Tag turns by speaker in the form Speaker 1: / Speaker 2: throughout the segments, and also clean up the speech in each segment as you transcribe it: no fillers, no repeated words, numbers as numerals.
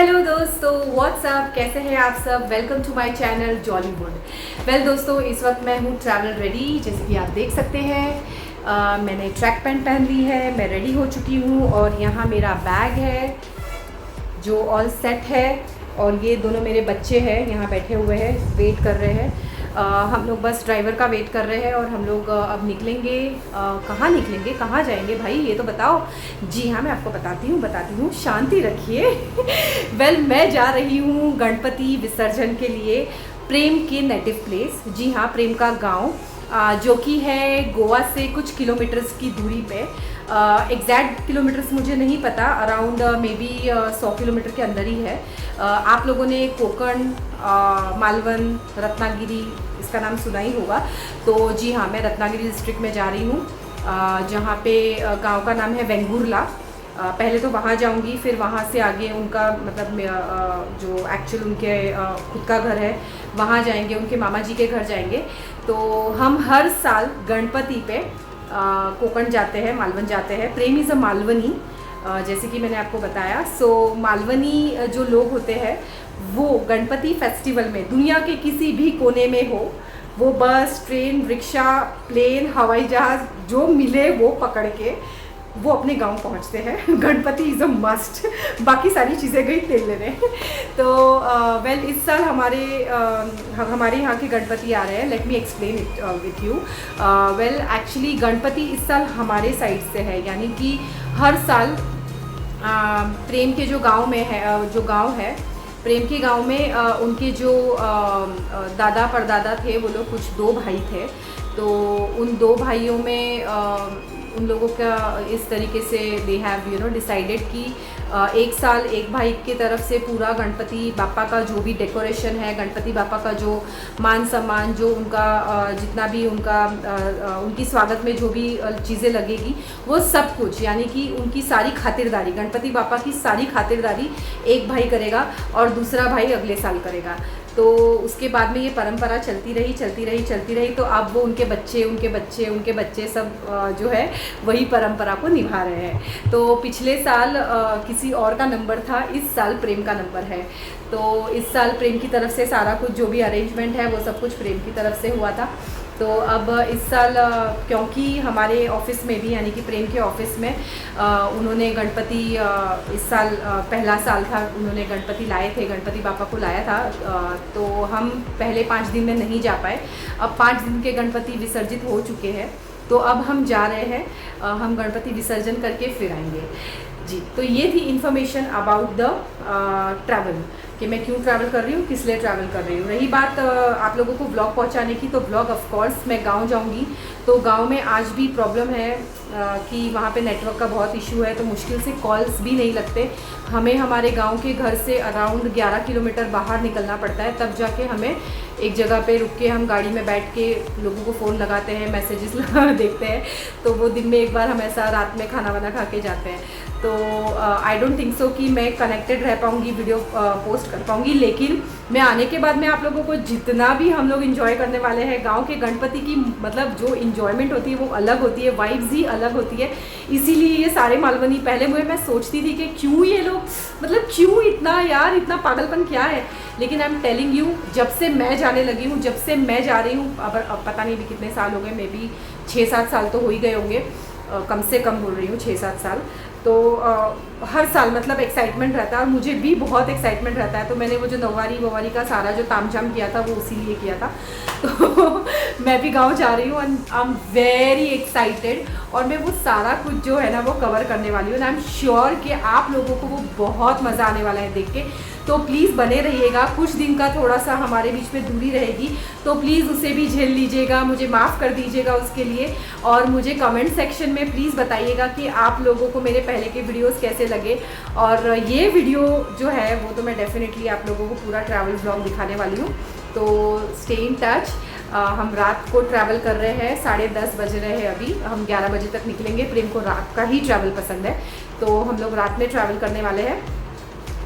Speaker 1: Hello दोस्तों, WhatsApp, कैसे हैं आप सब। Welcome to my channel Jollywood. Well दोस्तों, इस वक्त मैं हूँ ट्रैवल रेडी। जैसे कि आप देख सकते हैं मैंने ट्रैक पैंट पहन ली है, मैं रेडी हो चुकी हूँ और यहाँ मेरा बैग है जो ऑल सेट है और ये दोनों मेरे बच्चे हैं यहाँ बैठे हुए हैं, वेट कर रहे हैं। हम लोग बस ड्राइवर का वेट कर रहे हैं और हम लोग अब निकलेंगे। कहाँ निकलेंगे, कहाँ जाएंगे भाई, ये तो बताओ। जी हाँ, मैं आपको बताती हूँ, शांति रखिए। वेल मैं जा रही हूँ गणपति विसर्जन के लिए प्रेम के नेटिव प्लेस। जी हाँ, प्रेम का गांव जो कि है गोवा से कुछ किलोमीटर्स की दूरी पे। एग्जैक्ट किलोमीटर्स मुझे नहीं पता, अराउंड मे बी 100 किलोमीटर के अंदर ही है। आप लोगों ने कोकण, मालवन, रत्नागिरी इसका नाम सुना ही होगा। तो जी हाँ, मैं रत्नागिरी डिस्ट्रिक्ट में जा रही हूँ जहाँ पे गांव का नाम है वेंगुर्ला। पहले तो वहाँ जाऊँगी, फिर वहाँ से आगे उनका मतलब जो एक्चुअल उनके खुद का घर है वहाँ जाएंगे, उनके मामा जी के घर जाएंगे। तो हम हर साल गणपति पे कोकण जाते हैं, मालवन जाते हैं। प्रेम इज़ अ मालवनी, जैसे कि मैंने आपको बताया। सो मालवनी जो लोग होते हैं वो गणपति फेस्टिवल में दुनिया के किसी भी कोने में हो, वो बस, ट्रेन, रिक्शा, प्लेन, हवाई जहाज़ जो मिले वो पकड़ के वो अपने गांव पहुंचते हैं। गणपति इज़ अ मस्ट, बाकी सारी चीज़ें गई तेल लेने। तो वेल इस साल हमारे यहाँ के गणपति आ रहे हैं। Let me explain it with you. Well actually Ganpati इस साल हमारे साइड से है, यानी कि हर साल प्रेम के जो गांव में है, जो गांव है प्रेम के गांव में उनके जो दादा परदादा थे वो लोग कुछ 2 भाई थे। तो उन 2 भाइयों में उन लोगों का इस तरीके से दे हैव डिसाइडेड कि एक साल एक भाई की तरफ से पूरा गणपति बापा का जो भी डेकोरेशन है, गणपति बापा का जो मान सम्मान, जो उनका जितना भी उनका उनकी स्वागत में जो भी चीज़ें लगेगी वो सब कुछ, यानी कि उनकी सारी खातिरदारी, गणपति बापा की सारी खातिरदारी एक भाई करेगा और दूसरा भाई अगले साल करेगा। तो उसके बाद में ये परंपरा चलती रही। तो अब वो उनके बच्चे सब जो है वही परंपरा को निभा रहे हैं। तो पिछले साल किसी और का नंबर था, इस साल प्रेम का नंबर है। तो इस साल प्रेम की तरफ से सारा कुछ जो भी अरेंजमेंट है वो सब कुछ प्रेम की तरफ से हुआ था। तो अब इस साल क्योंकि हमारे ऑफिस में भी, यानी कि प्रेम के ऑफिस में उन्होंने गणपति इस साल पहला साल था, उन्होंने गणपति लाए थे, गणपति बापा को लाया था। तो हम पहले 5 दिन में नहीं जा पाए। अब 5 दिन के गणपति विसर्जित हो चुके हैं, तो अब हम जा रहे हैं, हम गणपति विसर्जन करके फिर आएंगे। जी, तो ये थी इन्फॉर्मेशन अबाउट द ट्रैवल, कि मैं क्यों ट्रैवल कर रही हूँ, किस लिए ट्रैवल कर रही हूँ। रही बात आप लोगों को व्लॉग पहुँचाने की, तो व्लॉग ऑफ कोर्स मैं गांव जाऊँगी। तो गांव में आज भी प्रॉब्लम है कि वहाँ पे नेटवर्क का बहुत इशू है, तो मुश्किल से कॉल्स भी नहीं लगते। हमें हमारे गांव के घर से अराउंड 11 किलोमीटर बाहर निकलना पड़ता है, तब जाके हमें एक जगह पे रुक के हम गाड़ी में बैठ के लोगों को फ़ोन लगाते हैं, मैसेजेस देखते हैं। तो वो दिन में एक बार हम ऐसा रात में खाना वाना खा के जाते हैं। तो आई डोंट थिंक सो कि मैं कनेक्टेड रह पाऊँगी, वीडियो पोस्ट कर पाऊँगी। लेकिन मैं आने के बाद में आप लोगों को जितना भी हम लोग इन्जॉय करने वाले हैं गांव के गणपति की, मतलब जो इन्जॉयमेंट होती है वो अलग होती है, वाइब्स ही अलग होती है। इसीलिए ये सारे मालवनी, पहले मैं सोचती थी कि क्यों ये लोग, मतलब क्यों इतना यार, इतना पागलपन क्या है। लेकिन आई एम टेलिंग यू, जब से मैं जाने लगी हूँ, जब से मैं जा रही हूँ, अब पता नहीं भी कितने साल हो गए, मे बी 6-7 साल तो हो ही गए होंगे, कम से कम बोल रही हूँ 6-7 साल। तो हर साल मतलब एक्साइटमेंट रहता है और मुझे भी बहुत एक्साइटमेंट रहता है। तो मैंने वो जो नौवारी का सारा जो तामझाम किया था वो उसी लिए किया था। तो मैं भी गांव जा रही हूँ and I am very excited, और मैं वो सारा कुछ जो है ना वो कवर करने वाली हूँ। आई एम श्योर कि आप लोगों को वो बहुत मज़ा आने वाला है देख के। तो प्लीज़ बने रहिएगा। कुछ दिन का थोड़ा सा हमारे बीच में दूरी रहेगी, तो प्लीज़ उसे भी झेल लीजिएगा, मुझे माफ़ कर दीजिएगा उसके लिए। और मुझे कमेंट सेक्शन में प्लीज़ बताइएगा कि आप लोगों को मेरे पहले के वीडियोस कैसे लगे। और ये वीडियो जो है वो तो मैं डेफिनेटली आप लोगों को पूरा ट्रैवल व्लॉग दिखाने वाली हूँ। तो स्टे इन टच। हम रात को ट्रैवल कर रहे हैं, 10:30 बज रहे हैं अभी, हम 11 बजे तक निकलेंगे। प्रेम को रात का ही ट्रैवल पसंद है, तो हम लोग रात में ट्रैवल करने वाले हैं,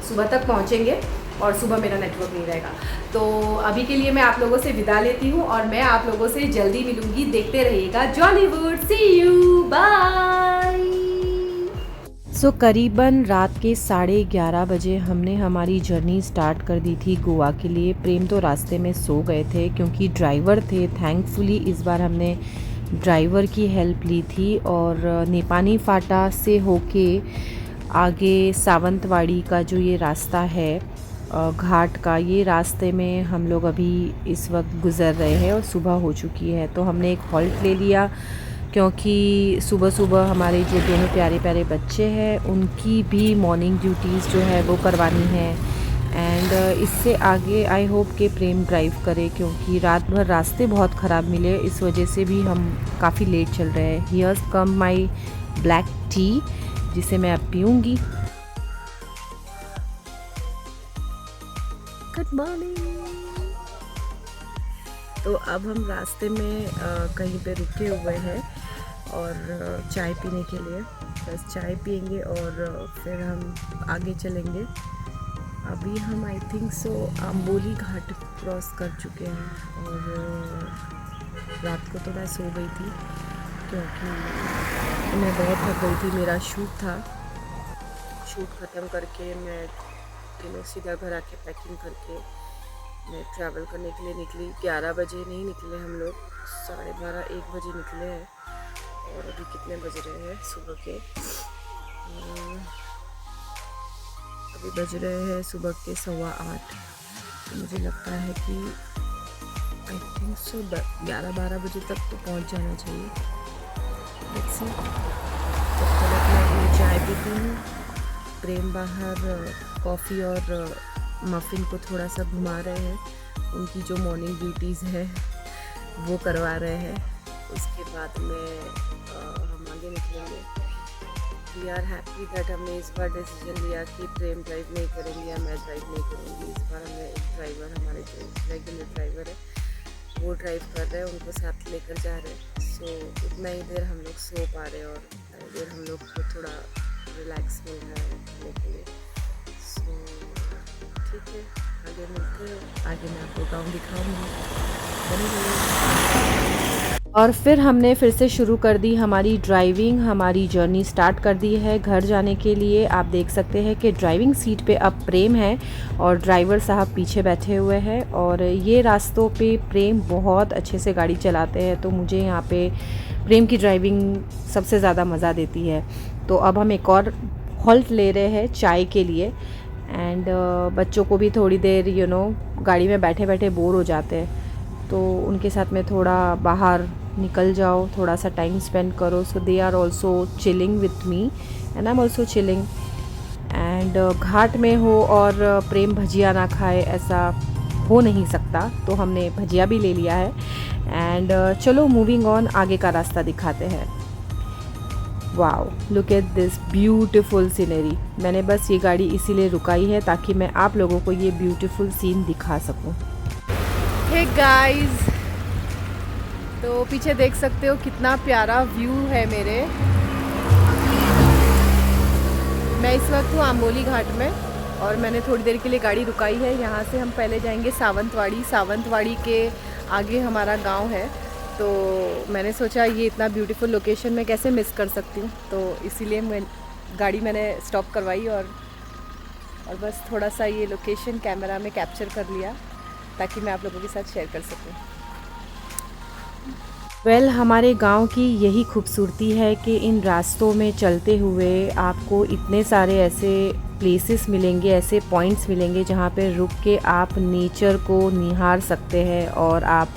Speaker 1: सुबह तक पहुंचेंगे और सुबह मेरा नेटवर्क नहीं रहेगा। तो अभी के लिए मैं आप लोगों से विदा लेती हूँ और मैं आप लोगों से जल्दी मिलूंगी। देखते रहिएगा जॉलीवुड। C you, bye. करीबन रात के 11:30 बजे हमने हमारी जर्नी स्टार्ट कर दी थी गोवा के लिए। प्रेम तो रास्ते में सो गए थे क्योंकि ड्राइवर थे। थैंकफुली इस बार हमने ड्राइवर की हेल्प ली थी और नेपानी फाटा से होके आगे सावंतवाड़ी का जो ये रास्ता है घाट का, ये रास्ते में हम लोग अभी इस वक्त गुज़र रहे हैं और सुबह हो चुकी है। तो हमने एक हॉल्ट ले लिया क्योंकि सुबह सुबह हमारे जो दोनों प्यारे प्यारे बच्चे हैं उनकी भी मॉर्निंग ड्यूटीज़ जो है वो करवानी है। एंड इससे आगे आई होप कि प्रेम ड्राइव करे क्योंकि रात भर रास्ते बहुत ख़राब मिले, इस वजह से भी हम काफ़ी लेट चल रहे हैं। Here's come my black tea जिसे मैं अब पीऊँगी। Good morning. तो अब हम रास्ते में कहीं पे रुके हुए हैं और चाय पीने के लिए। बस चाय पियेंगे और फिर हम आगे चलेंगे। अभी हम I think so Amboli Ghat cross कर चुके हैं और रात को तो मैं सो गई थी क्योंकि मैं बहुत थक गई थी। मेरा शूट था, शूट ख़त्म करके मैं सीधा घर आके पैकिंग करके मैं ट्रैवल करने के लिए निकली। 11 बजे नहीं निकले हम लोग, 12:30-1 बजे निकले हैं और अभी कितने बज रहे हैं सुबह के, अभी बज रहे हैं सुबह के 8:15। तो मुझे लगता है कि आई थिंक सो 11-12 बजे तक तो पहुंच जाना चाहिए। Let's see. तब तक मैं अपनी चाय पीती हूँ। प्रेम बाहर कॉफ़ी और मफ़िन को थोड़ा सा घुमा रहे हैं, उनकी जो मॉर्निंग ड्यूटीज़ है वो करवा रहे हैं। उसके बाद में हम आगे निकलेंगे। वी आर हैप्पी दैट हमने इस बार डिसीजन लिया कि प्रेम ड्राइव नहीं करेंगे या मैं ड्राइव नहीं करूँगी। इस बार हमने एक ड्राइवर, हमारे जो रेगुलर ड्राइवर है वो ड्राइव कर रहे हैं, उनको साथ लेकर जा रहे हैं। सो उतना ही देर हम लोग सो पा रहे हैं और उतना ही देर हम लोग को थोड़ा रिलैक्स मिल रहा है करने के लिए। सो ठीक है, आगे मिलते हैं। आगे मैं आपको गाँव दिखाऊंगी। और फिर हमने फिर से शुरू कर दी हमारी ड्राइविंग। हमारी जर्नी स्टार्ट कर दी है घर जाने के लिए। आप देख सकते हैं कि ड्राइविंग सीट पे अब प्रेम है और ड्राइवर साहब पीछे बैठे हुए हैं। और ये रास्तों पे प्रेम बहुत अच्छे से गाड़ी चलाते हैं, तो मुझे यहाँ पे प्रेम की ड्राइविंग सबसे ज़्यादा मज़ा देती है। तो अब हम एक और हॉल्ट ले रहे हैं चाय के लिए। एंड बच्चों को भी थोड़ी देर गाड़ी में बैठे बैठे बोर हो जाते हैं, तो उनके साथ में थोड़ा बाहर निकल जाओ, थोड़ा सा टाइम स्पेंड करो। So they are also chilling with me and I am also chilling. And घाट में हो और प्रेम भजिया ना खाए ऐसा हो नहीं सकता, तो हमने भजिया भी ले लिया है। एंड चलो मूविंग ऑन, आगे का रास्ता दिखाते हैं। Wow, look at this beautiful scenery. मैंने बस ये गाड़ी इसीलिए रुकाई है ताकि मैं आप लोगों को ये ब्यूटीफुल सीन दिखा सकूं। हे गाइस, तो पीछे देख सकते हो कितना प्यारा व्यू है मेरे। मैं इस वक्त हूँ अम्बोली घाट में और मैंने थोड़ी देर के लिए गाड़ी रुकाई है। यहाँ से हम पहले जाएंगे सावंतवाड़ी। सावंतवाड़ी के आगे हमारा गांव है, तो मैंने सोचा ये इतना ब्यूटीफुल लोकेशन में कैसे मिस कर सकती हूँ, तो इसीलिए गाड़ी मैंने स्टॉप करवाई और बस थोड़ा सा ये लोकेशन कैमरा में कैप्चर कर लिया ताकि मैं आप लोगों के साथ शेयर कर सकूँ। वेल, हमारे गांव की यही खूबसूरती है कि इन रास्तों में चलते हुए आपको इतने सारे ऐसे प्लेसेस मिलेंगे, ऐसे पॉइंट्स मिलेंगे जहाँ पे रुक के आप नेचर को निहार सकते हैं। और आप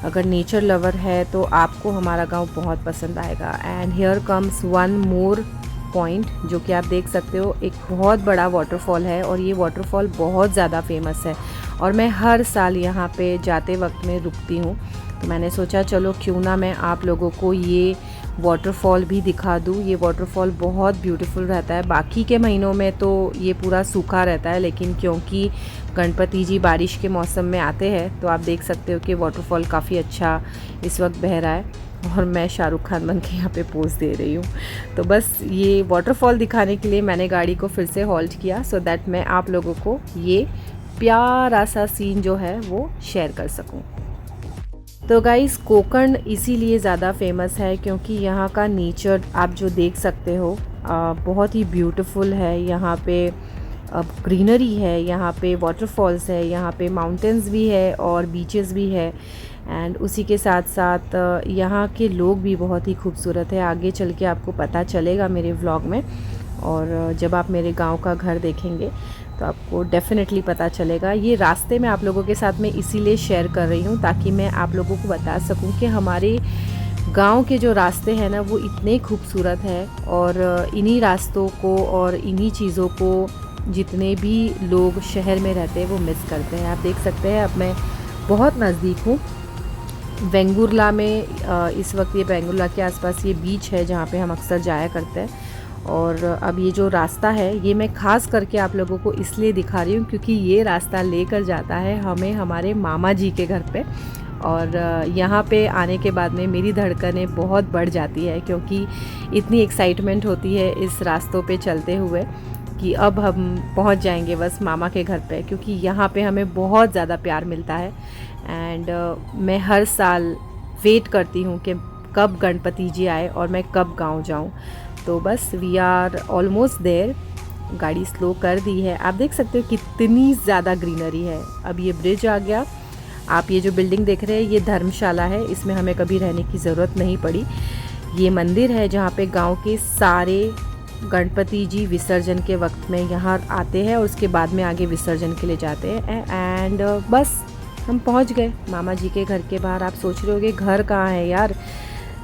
Speaker 1: अगर नेचर लवर है तो आपको हमारा गांव बहुत पसंद आएगा। And here comes one more point, जो कि आप देख सकते हो, एक बहुत बड़ा वाटरफॉल है और ये वाटरफॉल बहुत ज़्यादा फेमस है और मैं हर साल यहाँ पे जाते वक्त में रुकती हूँ। तो मैंने सोचा चलो क्यों ना मैं आप लोगों को ये वाटरफॉल भी दिखा दूँ। ये वाटरफॉल बहुत ब्यूटीफुल रहता है। बाकी के महीनों में तो ये पूरा सूखा रहता है, लेकिन क्योंकि गणपति जी बारिश के मौसम में आते हैं तो आप देख सकते हो कि वाटरफॉल काफ़ी अच्छा इस वक्त बह रहा है और मैं शाहरुख खान बन के यहाँ पे पोज दे रही हूँ। तो बस ये वाटरफॉल दिखाने के लिए मैंने गाड़ी को फिर से हॉल्ट किया, सो दैट मैं आप लोगों को ये प्यारा सा सीन जो है वो शेयर कर सकूँ। तो गाइस कोकण इसीलिए ज़्यादा फेमस है क्योंकि यहाँ का नेचर आप जो देख सकते हो बहुत ही ब्यूटीफुल है। यहाँ पे ग्रीनरी है, यहाँ पे वाटरफॉल्स है, यहाँ पे माउंटेन्स भी है और बीचेस भी है। एंड उसी के साथ साथ यहाँ के लोग भी बहुत ही खूबसूरत है। आगे चल के आपको पता चलेगा मेरे व्लॉग में, और जब आप मेरे गांव का घर देखेंगे तो आपको डेफिनेटली पता चलेगा। ये रास्ते मैं आप लोगों के साथ में इसीलिए शेयर कर रही हूँ ताकि मैं आप लोगों को बता सकूँ कि हमारे गांव के जो रास्ते हैं ना वो इतने खूबसूरत है। और इन्हीं रास्तों को और इन्हीं चीज़ों को जितने भी लोग शहर में रहते हैं वो मिस करते हैं। आप देख सकते हैं अब मैं बहुत नज़दीक हूँ वेंगुर्ला में। इस वक्त ये वेंगुर्ला के आसपास ये बीच है जहाँ पे हम अक्सर जाया करते हैं। और अब ये जो रास्ता है ये मैं ख़ास करके आप लोगों को इसलिए दिखा रही हूँ क्योंकि ये रास्ता लेकर जाता है हमें हमारे मामा जी के घर पे। और यहाँ पे आने के बाद में मेरी धड़कनें बहुत बढ़ जाती है क्योंकि इतनी एक्साइटमेंट होती है इस रास्तों पे चलते हुए कि अब हम पहुँच जाएंगे बस मामा के घर पे, क्योंकि यहाँ पे हमें बहुत ज़्यादा प्यार मिलता है। एंड मैं हर साल वेट करती हूँ कि कब गणपति जी आए और मैं कब गाँव जाऊँ। तो बस वी आर ऑलमोस्ट देयर। गाड़ी स्लो कर दी है, आप देख सकते हो कितनी ज़्यादा ग्रीनरी है। अब ये ब्रिज आ गया। आप ये जो बिल्डिंग देख रहे हैं ये धर्मशाला है, इसमें हमें कभी रहने की ज़रूरत नहीं पड़ी। ये मंदिर है जहाँ पे गांव के सारे गणपति जी विसर्जन के वक्त में यहाँ आते हैं और उसके बाद में आगे विसर्जन के लिए जाते हैं। एंड बस हम पहुँच गए मामा जी के घर के बाहर। आप सोच रहे होगे घर कहाँ है यार,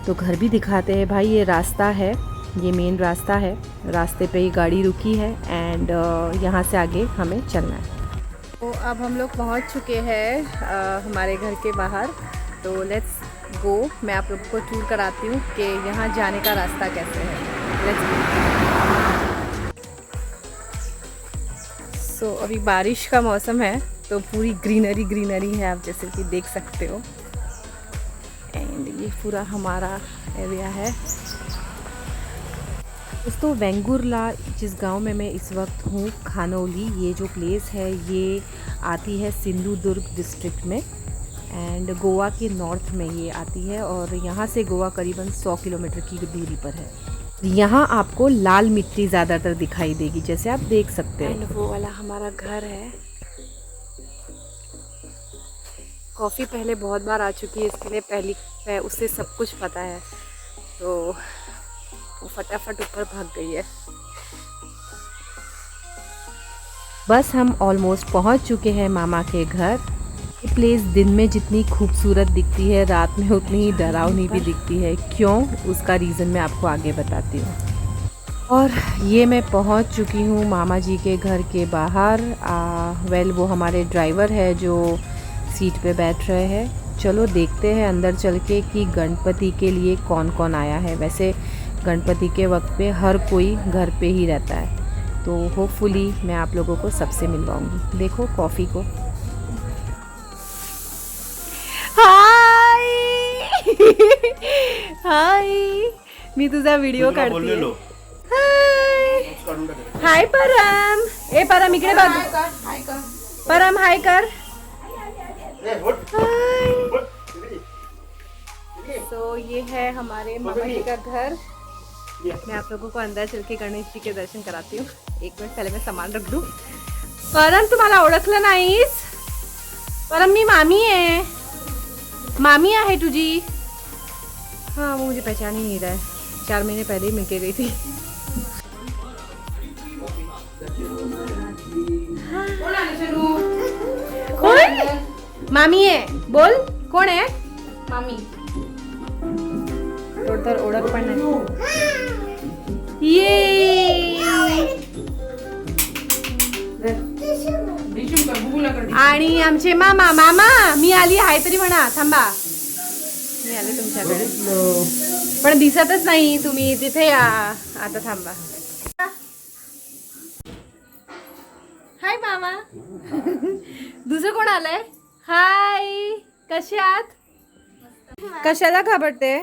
Speaker 1: तो घर भी दिखाते हैं भाई। ये रास्ता है, ये मेन रास्ता है, रास्ते पे ही गाड़ी रुकी है एंड यहाँ से आगे हमें चलना है। तो अब हम लोग पहुँच चुके हैं हमारे घर के बाहर। तो लेट्स गो, मैं आप लोगों को टूर कराती हूँ कि यहाँ जाने का रास्ता कैसे है। Let's go. सो अभी बारिश का मौसम है तो पूरी ग्रीनरी ग्रीनरी है, आप जैसे कि देख सकते हो। एंड ये पूरा हमारा एरिया है। दोस्तों वेंगुर्ला जिस गांव में मैं इस वक्त हूँ, खानौली, ये जो प्लेस है ये आती है सिंधुदुर्ग डिस्ट्रिक्ट में एंड गोवा के नॉर्थ में ये आती है। और यहाँ से गोवा करीबन 100 किलोमीटर की दूरी पर है। यहाँ आपको लाल मिट्टी ज़्यादातर दिखाई देगी जैसे आप देख सकते हैं। वो वाला हमारा घर है। कॉफ़ी पहले बहुत बार आ चुकी है, इसके लिए पहली उससे सब कुछ पता है, तो वो फटाफट ऊपर भाग गई है। बस हम ऑलमोस्ट पहुंच चुके हैं मामा के घर। ये प्लेस दिन में जितनी खूबसूरत दिखती है रात में उतनी ही डरावनी भी दिखती है। क्यों, उसका रीज़न मैं आपको आगे बताती हूँ। और ये मैं पहुंच चुकी हूँ मामा जी के घर के बाहर। वेल वो हमारे ड्राइवर है जो सीट पे बैठ रहे हैं। चलो देखते हैं अंदर चल के कि गणपति के लिए कौन कौन आया है। वैसे गणपति के वक्त पे हर कोई घर पे ही रहता है, तो होपफुली मैं आप लोगों को सबसे मिलवाऊंगी। देखो कॉफ़ी को। हाय हाय, मी तुझा व्हिडिओ काढते। हाय हाय परम, ए परम इकडे बघ। परम हाय कर। तो ये है हमारे मामा जी का घर। मैं आप लोगों को अंदर चल के गणेश जी के दर्शन कराती हूँ। एक मिनट पहले मैं सामान रख दूँ। परम तुम्हाला ओळखलं नाहीस? परम मी मामी है, मामी आहे तुझी। हाँ वो मुझे पहचान ही नहीं रहा है, 4 महीने पहले ही मिलके गई थी। कौन? मामी है, बोल कौन है? मामी। तर ओळख पण नाही। ये आणि आमचे मामा, मामा मी आली आहे तरी म्हणा, थांबा मी आले तुमच्याकडे पण दिसतच नाही तुम्ही, तिथे या आता, थांबा। हाय मामा। दुसरं कोण आलंय? हाय, कसे आहात? कशाला घाबरते?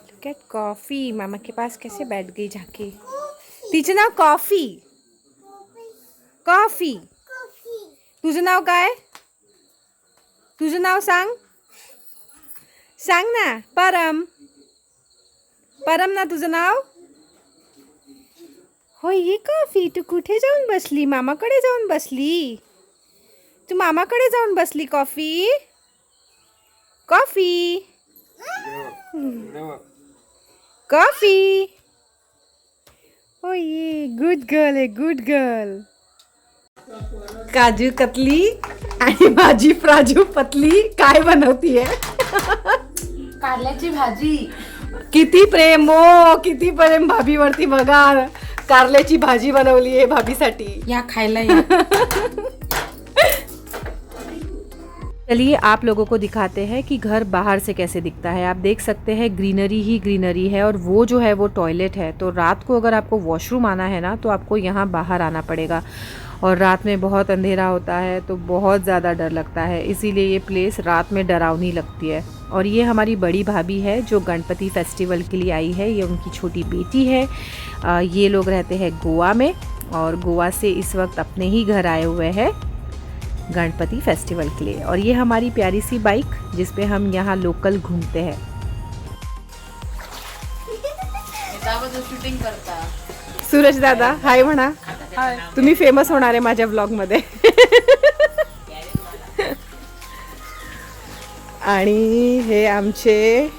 Speaker 1: लुक एट कॉफी, मामा के पास कैसे बैठ गई जाके। तिचं नाव कॉफी। कॉफी, तुझं नाव काय? तुझं नाव सांग. सांग ना. परम. परम ना तुझं नाव. होय ये कॉफी. तू कुठे जाऊन बसली? मामाकडे जाऊन बसली. तू मामाकडे जाऊन बसली. Coffee coffee coffee. होय ये गुड गर्ल आहे. Good girl. काजू कतली आणि माझी प्राजू पतली काय बनवतीये?
Speaker 2: कारल्याची भाजी.
Speaker 1: किती प्रेम हो, किती प्रेम भाभीवरती बघा. कारल्याची भाजी बनवली आहे भाभीसाठी.
Speaker 2: या खायला या.
Speaker 1: चलिए आप लोगों को दिखाते हैं कि घर बाहर से कैसे दिखता है. आप देख सकते हैं ग्रीनरी ही ग्रीनरी है और वो जो है वो टॉयलेट है. तो रात को अगर आपको वॉशरूम आना है ना तो आपको यहाँ बाहर आना पड़ेगा और रात में बहुत अंधेरा होता है तो बहुत ज़्यादा डर लगता है. इसीलिए ये प्लेस रात में डरावनी लगती है. और ये हमारी बड़ी भाभी है जो गणपति फेस्टिवल के लिए आई है. ये उनकी छोटी बेटी है. ये लोग रहते हैं गोवा में और गोवा से इस वक्त अपने ही घर आए हुए हैं गणपति फेस्टिवल के लिए. और ये हमारी प्यारी सी बाइक जिस पे हम यहाँ लोकल घूमते हैं.
Speaker 2: शूटिंग करता.
Speaker 1: सूरज दादा हाय म्हणा. तुम्ही फेमस होणार आहे माझ्या ब्लॉग मध्ये. आणि हे आमचे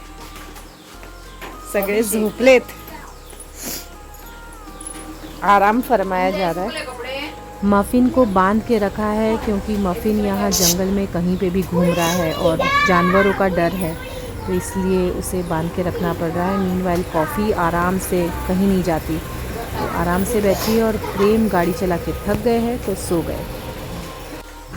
Speaker 1: सगळे झोपलेत. आराम फरमाया जा रहा है. मफ़िन को बांध के रखा है क्योंकि मफ़िन यहाँ जंगल में कहीं पे भी घूम रहा है और जानवरों का डर है तो इसलिए उसे बांध के रखना पड़ रहा है. मीनवाइल कॉफ़ी आराम से कहीं नहीं जाती. तो आराम से बैठी और प्रेम गाड़ी चला के थक गए हैं तो सो गए.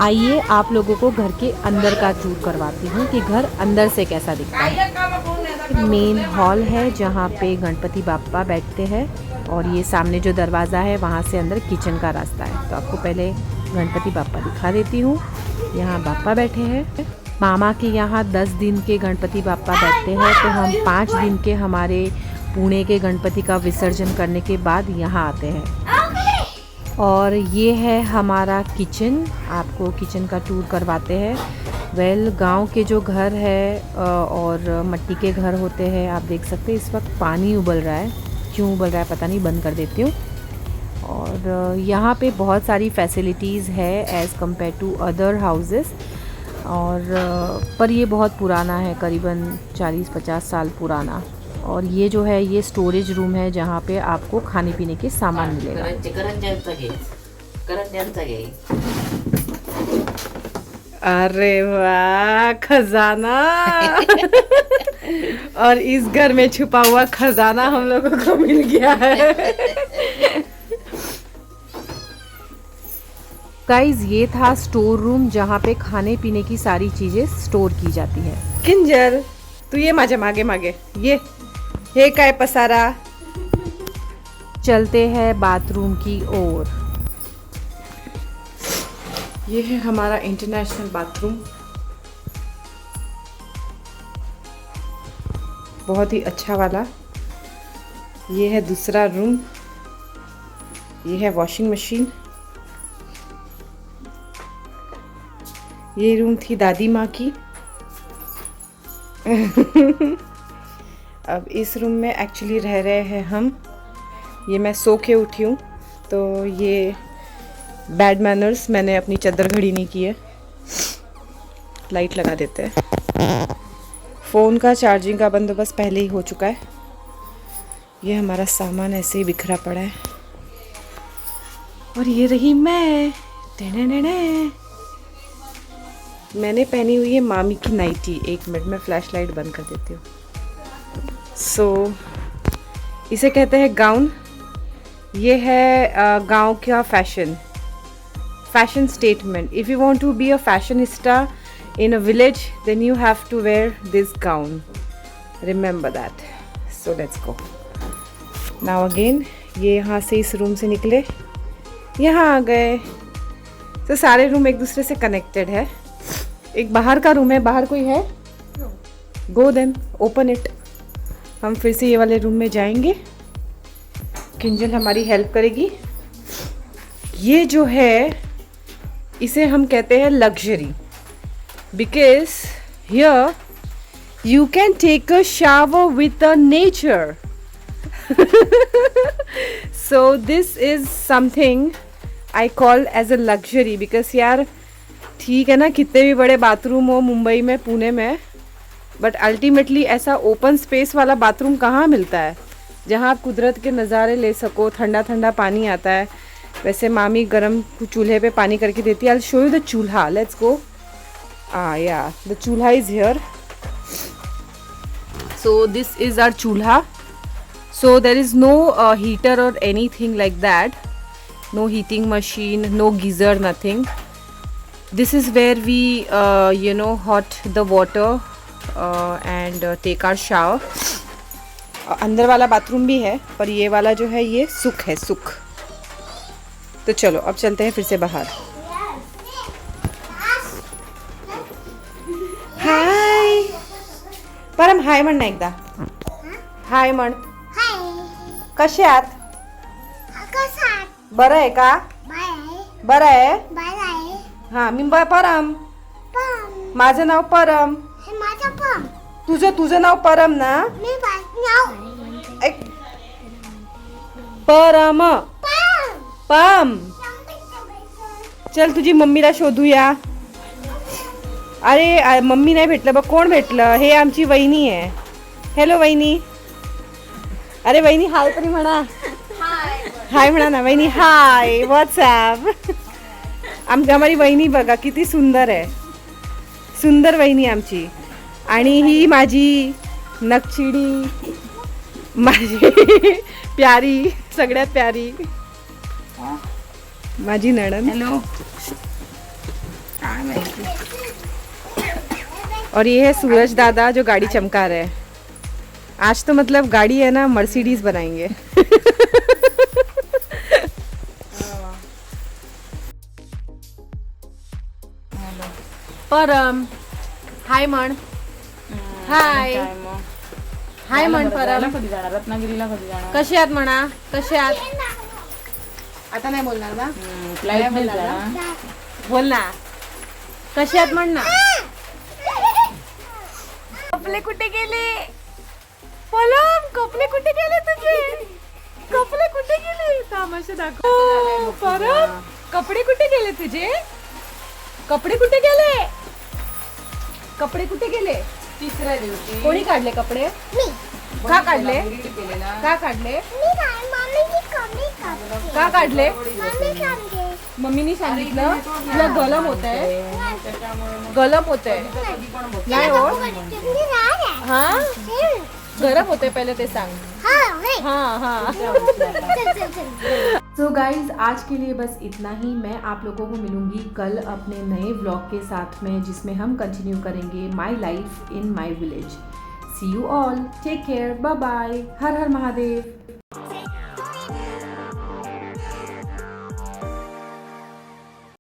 Speaker 1: आइए आप लोगों को घर के अंदर का टूर करवाती हूँ कि घर अंदर से कैसा दिखता है. मेन हॉल है जहाँ पे गणपति बाप्पा बैठते हैं और ये सामने जो दरवाज़ा है वहाँ से अंदर किचन का रास्ता है. तो आपको पहले गणपति बाप्पा दिखा देती हूँ. यहाँ बाप्पा बैठे हैं. मामा के यहाँ 10 दिन के गणपति बाप्पा बैठते हैं तो हम 5 दिन के हमारे पुणे के गणपति का विसर्जन करने के बाद यहाँ आते हैं. और ये है हमारा किचन. आपको किचन का टूर करवाते हैं. वेल गांव के जो घर है और मिट्टी के घर होते हैं. आप देख सकते हैं इस वक्त पानी उबल रहा है. क्यों उबल रहा है पता नहीं, बंद कर देती हूँ. और यहाँ पे बहुत सारी फैसिलिटीज़ है as compare to other houses. और पर ये बहुत पुराना है, करीबन 40-50 साल पुराना. और ये जो है ये स्टोरेज रूम है जहाँ पे आपको खाने पीने के सामान मिलेगा. अरे वाह खजाना. और इस घर में छुपा हुआ खजाना हम लोगों को मिल गया है. गाइस ये था स्टोर रूम जहाँ पे खाने पीने की सारी चीजें स्टोर की जाती है. किंजल तू ये माझ्या मागे मागे ये हे काय पसारा. चलते हैं बाथरूम की ओर. ये है हमारा इंटरनेशनल बाथरूम. बहुत ही अच्छा वाला. ये है दूसरा रूम. ये है वॉशिंग मशीन. ये रूम थी दादी माँ की. अब इस रूम में एक्चुअली रह रहे हैं हम. ये मैं सो के उठी हूँ तो ये बैड मैनर्स, मैंने अपनी चद्दर घड़ी नहीं की है. लाइट लगा देते हैं. फ़ोन का चार्जिंग का बंदोबस्त पहले ही हो चुका है. ये हमारा सामान ऐसे ही बिखरा पड़ा है. और ये रही मैं. मैंने पहनी हुई है मामी की नाइटी. 1 मिनट में फ्लैश लाइट बंद कर देती हूँ. सो इसे कहते हैं गाउन. ये है गांव का fashion statement. If you want to be a fashionista in a village then you have to wear this gown. Remember that. So let's go. Now again ये यहाँ से इस रूम से निकले यहाँ आ गए. तो सारे रूम एक दूसरे से कनेक्टेड है. एक बाहर का रूम है. बाहर कोई है? Go then open it. हम फिर से ये वाले रूम में जाएंगे. किंजल हमारी हेल्प करेगी. ये जो है इसे हम कहते हैं luxury. because here you can take a shower with the nature. So this is something I call as a luxury because यार ठीक है ना, कितने भी बड़े बाथरूम हो मुंबई में, पुणे में, बट अल्टीमेटली ऐसा ओपन स्पेस वाला बाथरूम कहाँ मिलता है जहाँ आप कुदरत के नज़ारे ले सको, ठंडा ठंडा पानी आता है. वैसे मामी गरम चूल्हे पे पानी करके देती है. I will show you the chulha. Let's go. Yeah the chulha is here. So this is our chulha. So there is no heater or anything like that. No heating machine, no geyser, nothing. This is where we hot the water and take our shower. अंदर वाला bathroom भी है, पर ये वाला जो है ये सुख है, सुख. तो चलो अब चलते हैं फिर से बाहर. हाय परम, हाय म्हण ना एकदा. हाय म्हण. कसे आहात? बरं आहे का? बरं आहे. हा, मी परम. माझं नाव परम. तुझं नाव परम ना? ऐक. परम. पम. चल तुझी मम्मीला शोधूया. अरे मम्मी नाही भेटलं बघ. कोण भेटलं? हे आमची वहिनी आहे. हॅलो वहिनी. अरे वहिनी हाय तरी म्हणा. हाय म्हणा ना वहिनी. हाय, व्हॉट्सॲप. आम्हारी वहिनी बघा किती सुंदर आहे. सुंदर वहिनी आमची. आणि ही माझी नक्षिडी, माझी प्यारी, सगळ्यात प्यारी माझी नणंद.
Speaker 2: हेलो.
Speaker 1: और ये है सूरज दादा जो गाड़ी चमका रहे हैं. आज तो मतलब गाड़ी है ना, मर्सिडीज बनाएंगे. परम हाय म्हण. हाय. हाय म्हण परम.
Speaker 2: कधी जाणार? रत्नागिरीला कधी जाणार?
Speaker 1: कसे आहात म्हणा. कसे आहात? आता नाही बोलणार ना.
Speaker 2: फ्लाईट ने जा.
Speaker 1: बोल ना. कसे आहात म्हण ना. कपडे कुठे गेले? परम कपडे कुठे गेले तुझे? कपडे कुठे गेले? तमाशा दाखव. परम कपडे कुठे गेले तुझे? कपडे कुठे गेले? कपडे कुठे गेले?
Speaker 2: तिसऱ्या दिवशी
Speaker 1: कोणी काढले कपडे? का काढले? का काढले? का काढले? मम्मीनी सांगितलं तुला गलम होत आहे. गलम होत आहे. नाही हो. हा गरम होते पहले ते सांग. हाँ हाँ. सो गाइज आज के लिए बस इतना ही. मैं आप लोगों को मिलूंगी कल अपने नए व्लॉग के साथ में, जिसमें हम कंटिन्यू करेंगे my life in my village. See you all. Take care. Bye bye. हर हर महादेव.